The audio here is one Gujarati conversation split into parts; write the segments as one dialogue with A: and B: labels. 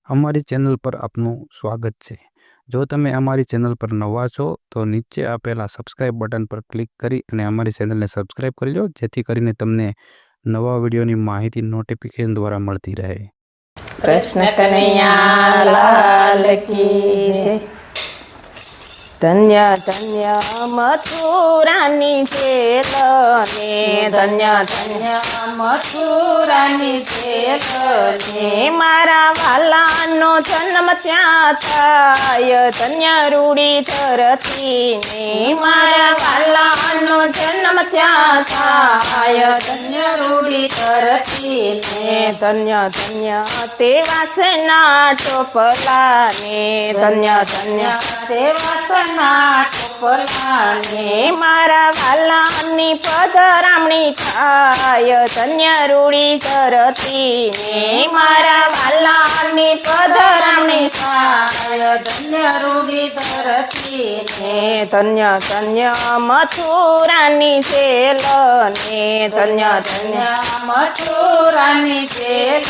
A: અમારી ચેનલ પર આપનું સ્વાગત છે। જો તમે અમારી ચેનલ પર નવા છો તો નીચે આપેલા સબસ્ક્રાઇબ બટન પર ક્લિક કરી અને અમારી ચેનલને સબસ્ક્રાઇબ કરી લો, જેથી કરીને તમને નવા વિડીયોની માહિતી નોટિફિકેશન દ્વારા મળતી રહે।
B: કૃષ્ણ કનૈયા લાલ કી જય। ધન્ય ધન્ય મથુરાની જેલ ને ધન્ય ધન્ય મથુરાની જેલ ને મારા વાલાનો જન્મ ત્યાં થાય। ધન્ય રૂડીધરથી ને મારા વાલાનો જન્મ ત્યાં થાય। ધન્ય રૂડીધરથી ને ધન્ય ધન્ય તે વાસના ટોપલા ને ધન્ય ધન્ય તે વાસના ટોપલા ને મારા વાલાની પધરામણી થાય। ધન્ય રૂડીધરથી ને મારા વાલાની પધરામણી થાય। ધન્ય રૂડીધરથી ને ધન્ય ધન્ય મથુરાની જેલ ને ધન્ય ધન્ય મથુરાની જેલ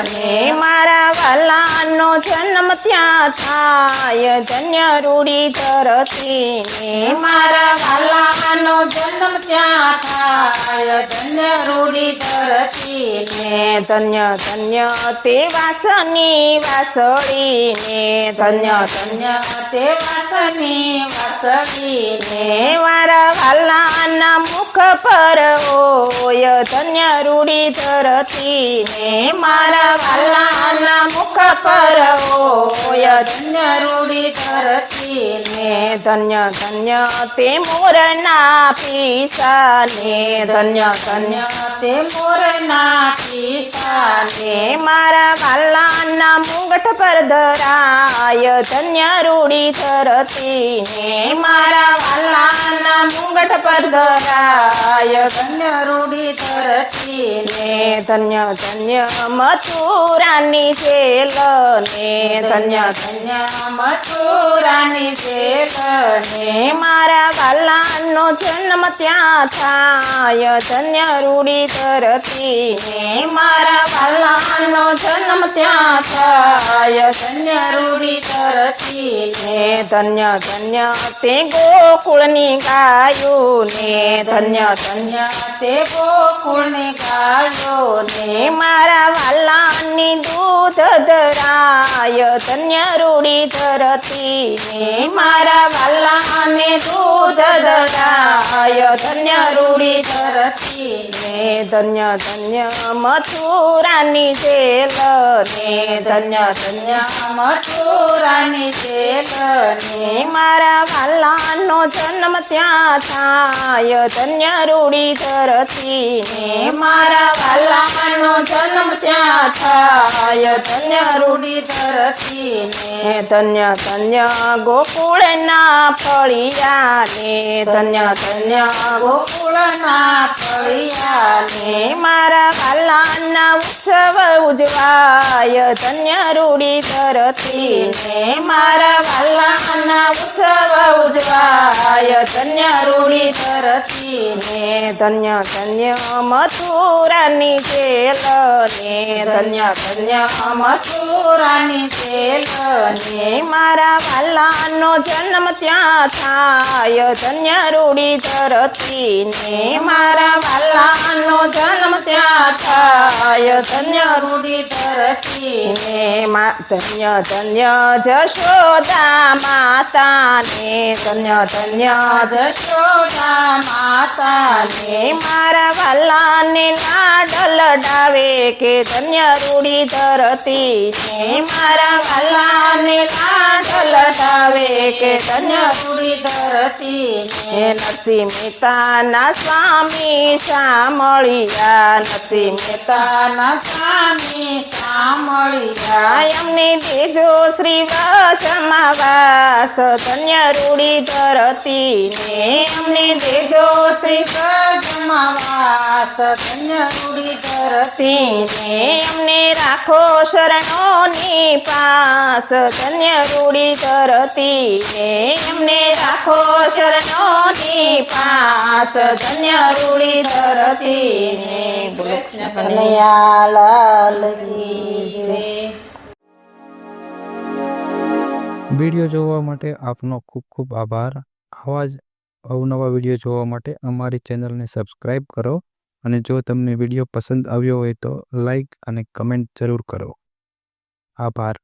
B: ને મારા વાલાનો જન્મ ત્યાં થાય। ધન્ય રૂડીધરથી ને મારા વાલાનો જન્મ ત્યાં થાય। ધન્ય રૂડીધરથી ને ધન્ય ધન્ય તે વાસની વાસળી ને ધન્ય ધન્ય તે વાસની વાસળી ને મારા વાલાના મુખ પર હોય। ધન્ય રૂડીધરથી ને મારા વાલાના મુખ પર હોય। ધન્ય રૂડીધરથી ને ધન્ય ધન્ય તે મોરના પીસા ને ધન્ય ધન્ય તે મોરના પીસા ને મારા વાલાના મુંગટ પર ધરાય। ધન્ય રૂડીધરથી ને મારા વાલાના મુંગટ પર ધરાય। ધન્ય રૂડીધરથી ને ધન્ય ધન્ય મથુરાની જેલ ને ધન્ય ધન્ય મથુરાની જેલ ને મારા વાલાનો જન્મ ત્યાં થાય। ધન્ય રૂડીધરથી ને મારા વાલાનો જન્મ ત્યાં થાય। ધન્ય રૂડીધરથી ને ધન્ય ધન્ય તે ગોકુળની ગાયો ને ધન્ય ધન્ય તે ગોકુળની ગાયો ને મારા વાલાની દૂધ ધરાય। ધન્ય રૂડીધરથી ને મારા વાલાને દૂધ ધરાય। ધન્ય રૂડીધરથી ને ધન્ય ધન્ય મથુરાની જેલ ને ધન્ય ધન્ય મથુરાની જેલ ને મારા વાલાનો જન્મ ત્યાં થાય। ધન્ય રૂડીધરથી ને મારા વાલાનો જન્મ ત્યાં થાય। ધન્ય રૂડીધરથી ને ધન્ય ધન્ય ગોકુળના ફળિયા ને ધન્ય ધન્ય ગોકુળના ફળિયા ને મારા વાલાના ઉત્સવ ઉજવાય। ધન્ય રૂડીધરથી ને મારા વાલાના ઉત્સવ ઉજવાય। ધન્ય રૂડીધરથી ને ધન્ય ધન્ય મથુરાની જેલ ને ધન્ય ધન્ય મથુરાની જેલ ને મારા વાલાનો જન્મ ત્યાં થાય। ધન્ય રૂડીધરથી ને મારા વાલાનો જન્મ ત્યાં થાય। ધન્ય રૂડીધરથી ને ધન્ય ધન્ય જશોદા માતા ને ધન્ય ધન્ય જશોદા માતા ને મારા વાલાને લાડ લડાવે કે ધન્ય રૂડીધરથી ને મારા વાલાને લાડ લડાવે કે ધન્ય રૂડીધરથી ને નરસિંહ મહેતાના સ્વામી સામળિયા નરસિંહ મહેતાના સ્વામી સામળિયા એમને દેજો શ્રી વચમાં વાસ। ધન્ય રૂડીધરથી ને એમને દેજો શ્રી વચમાં વાસ। ધન્ય રૂડીધરથી ને એમને રાખો શરણોની પાસ। ધન્ય રૂડીધરથી ને એમને રાખો શરણોની પાસ। ધન્ય રૂડીધરથી ને કૃષ્ણ કનૈયા લાલ કી જય।
A: વિડીયો જોવા માટે આપનો ખૂબ ખૂબ આભાર। આવા જ અવનવા વિડીયો જોવા માટે અમારી ચેનલને સબસ્ક્રાઈબ કરો અને જો તમને વિડીયો પસંદ આવ્યો હોય તો લાઈક અને કમેન્ટ જરૂર કરો। આભાર।